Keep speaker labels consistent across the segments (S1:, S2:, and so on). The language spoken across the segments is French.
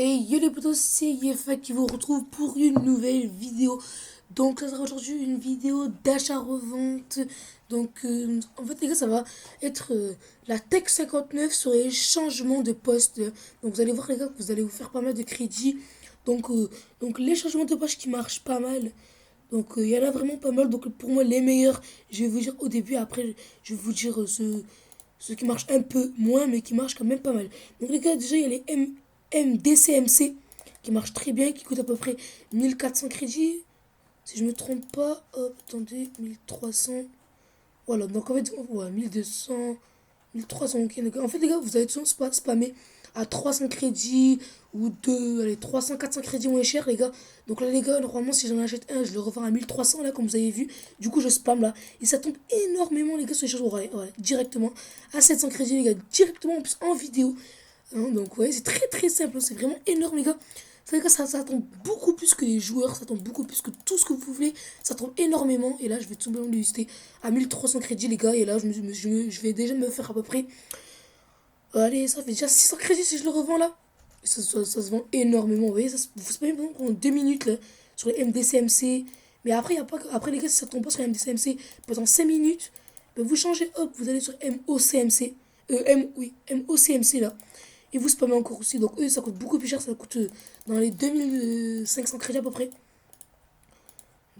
S1: Et yo les potos, c'est Yefa qui vous retrouve pour une nouvelle vidéo. Donc ça sera aujourd'hui une vidéo d'achat-revente. Donc en fait les gars, ça va être la Tech 59 sur les changements de poste. Donc vous allez voir les gars que vous allez vous faire pas mal de crédits. Donc, les changements de poste qui marchent pas mal. Donc il y en a vraiment pas mal. Donc pour moi les meilleurs, je vais vous dire au début. Après je vais vous dire ceux qui marchent un peu moins mais qui marchent quand même pas mal. Donc les gars, déjà il y a les MDCMC qui marche très bien, qui coûte à peu près 1400 crédits. Si je me trompe pas, hop, attendez, 1300. Voilà, donc en fait, ouais, 1200, 1300. Ok, en fait, les gars, vous allez toujours spammer à 300 crédits ou allez, 300, 400 crédits moins cher, les gars. Donc là, les gars, normalement, si j'en achète un, je le revends à 1300, là, comme vous avez vu. Du coup, je spam là. Et ça tombe énormément, les gars, sur les choses. Ouais, ouais, directement à 700 crédits, les gars, directement en plus en vidéo. Hein, donc ouais, c'est très très simple, c'est vraiment énorme les gars. C'est que ça tombe beaucoup plus que les joueurs, ça tombe beaucoup plus que tout ce que vous voulez, ça tombe énormément. Et là, je vais tout simplement le lister à 1300 crédits les gars. Et là, je vais déjà me faire à peu près, allez, ça fait déjà 600 crédits si je le revends là. Et ça se vend énormément, vous voyez, vous savez en 2 minutes là, sur les MDCMC. Mais après, y a pas, après les gars, si ça tombe pas sur les MDCMC pendant 5 minutes, ben vous changez, hop, vous allez sur MOCMC. Oui, MOCMC là. Et vous spammez encore aussi. Donc eux, ça coûte beaucoup plus cher. Ça coûte dans les 2500 crédits à peu près.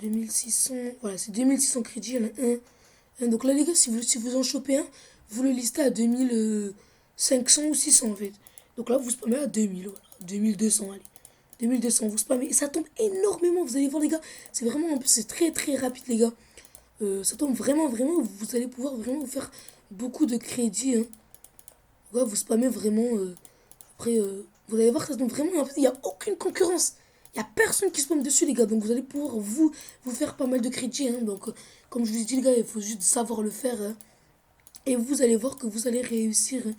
S1: 2600. Voilà, c'est 2600 crédits. Il y en a donc là, les gars, si vous en chopez un, vous le listez à 2500 ou 600 en fait. Donc là, vous spammez à 2000. Voilà, 2200, allez. 2200, vous spammez. Et ça tombe énormément. Vous allez voir, les gars. C'est vraiment, en plus, c'est très très rapide, les gars. Ça tombe vraiment, vraiment. Vous allez pouvoir vraiment vous faire beaucoup de crédits. Hein. Ouais, vous spammez vraiment. Après, vous allez voir que ça tombe vraiment. En fait, il n'y a aucune concurrence. Il n'y a personne qui spamme dessus, les gars. Donc, vous allez pouvoir vous faire pas mal de crédits. Hein. Donc, comme je vous ai dit, les gars, il faut juste savoir le faire. Hein. Et vous allez voir que vous allez réussir. Hein.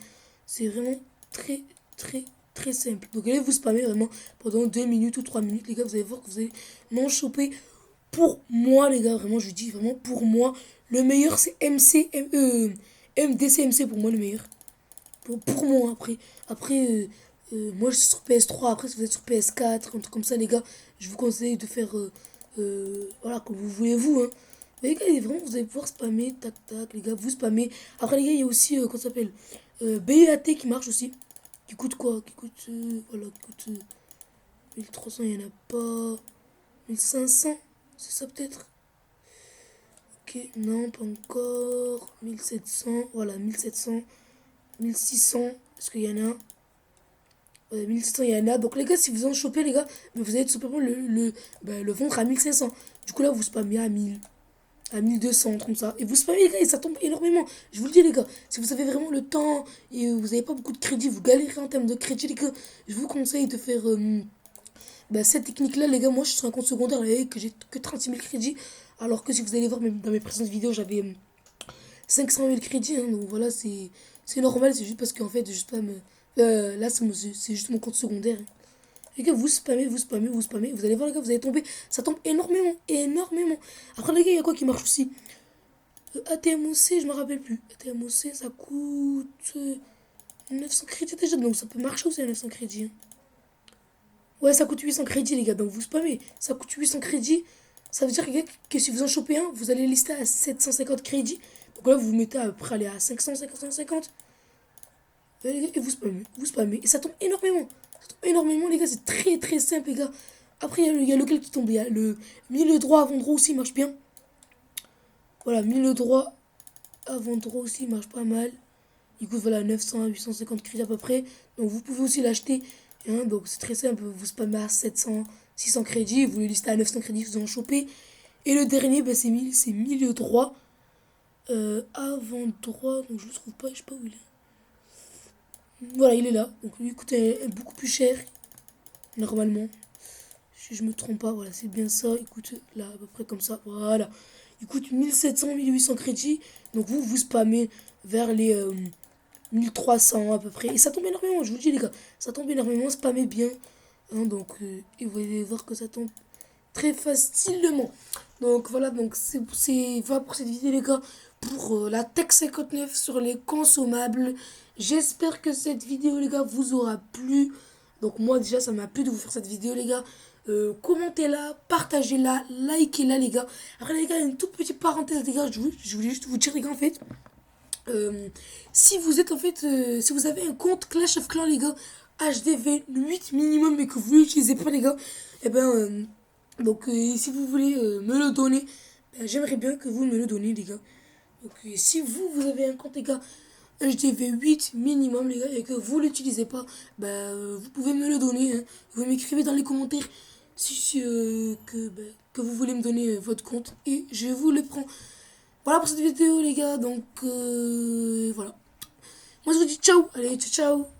S1: C'est vraiment très, très, très simple. Donc, allez vous spammer vraiment pendant 2 minutes ou 3 minutes, les gars. Vous allez voir que vous allez m'en choper. Pour moi, les gars, vraiment, je dis vraiment pour moi, le meilleur, c'est MDCMC pour moi, le meilleur. Pour moi, moi je suis sur PS3. Après, si vous êtes sur PS4, un truc comme ça, les gars, je vous conseille de faire voilà, comme vous voulez, vous. Hein. Mais les gars, vraiment, vous allez pouvoir spammer, tac tac, les gars, vous spammez. Après, les gars, il y a aussi, comment ça s'appelle BEAT qui marche aussi. Qui coûte quoi? Qui coûte, voilà, qui coûte 1300, il n'y en a pas. 1500, c'est ça peut-être? Ok, non, pas encore. 1700, voilà, 1700. 1600, est-ce qu'il y en a? 1600, il y en a. Donc les gars, si vous en chopez, les gars, vous allez tout simplement le vendre à 1500. Du coup là, vous spammez à 1000, à 1200, comme ça. Et vous spammez, les gars, et ça tombe énormément. Je vous le dis, les gars, si vous avez vraiment le temps et vous n'avez pas beaucoup de crédit, vous galérez en termes de crédit, les gars, je vous conseille de faire cette technique-là, les gars. Moi, je suis sur un compte secondaire que j'ai que 36 000 crédits. Alors que si vous allez voir, même dans mes précédentes vidéos, j'avais 500 000 crédits. Hein. Donc voilà, c'est normal. C'est juste parce qu'en fait, je spamme. Là, c'est juste mon compte secondaire. Hein. Les gars, vous spammez, vous spammez, vous spammez. Vous allez voir, les gars, vous allez tomber. Ça tombe énormément, énormément. Après, les gars, il y a quoi qui marche aussi? ATMOC, je me rappelle plus. ATMOC, ça coûte 900 crédits déjà. Donc ça peut marcher aussi à 900 crédits. Hein. Ouais, ça coûte 800 crédits, les gars. Donc vous spammez. Ça coûte 800 crédits. Ça veut dire, les gars, que si vous en chopez un, vous allez lister à 750 crédits. Donc là, vous mettez à peu près aller à 500, 550. Et vous spammez, vous spammez. Et ça tombe énormément. Ça tombe énormément, les gars. C'est très très simple, les gars. Après, il y a lequel qui tombe. Il y a le milieu droit avant droit aussi, il marche bien. Voilà, milieu droit avant droit aussi, il marche pas mal. Il coûte voilà 900 à 850 crédits à peu près. Donc vous pouvez aussi l'acheter. Hein, donc c'est très simple. Vous spammez à 700, 600 crédits. Vous le listez à 900 crédits, vous en chopez. Et le dernier, c'est milieu droit. Avant droit. Donc je le trouve pas, je sais pas où il est. Voilà, il est là. Donc lui, il coûte beaucoup plus cher. Normalement. Si je me trompe pas, voilà, c'est bien ça. Il coûte là, à peu près comme ça. Voilà. Il coûte 1700, 1800 crédits. Donc vous spammez vers les 1300 à peu près. Et ça tombe énormément, je vous le dis, les gars. Ça tombe énormément, spammez bien. Hein, donc, et vous allez voir que ça tombe très facilement. Donc voilà, donc voilà pour cette vidéo, les gars, pour la Tech 59 sur les consommables. J'espère que cette vidéo, les gars, vous aura plu. Donc moi déjà ça m'a plu de vous faire cette vidéo les gars. Commentez-la, partagez-la, likez-la les gars. Après les gars, une toute petite parenthèse les gars, je voulais juste vous dire les gars en fait. Euh, si vous êtes en fait, si vous avez un compte Clash of Clans les gars, HDV 8 minimum et que vous l'utilisez pas les gars, et ben donc si vous voulez me le donner, ben, j'aimerais bien que vous me le donniez les gars. Donc si vous avez un compte les gars HDV 8 minimum les gars et que vous l'utilisez pas, ben vous pouvez me le donner, hein. Vous m'écrivez dans les commentaires que vous voulez me donner votre compte et je vous le prends. Voilà pour cette vidéo les gars, donc voilà. Moi je vous dis ciao, allez ciao ciao.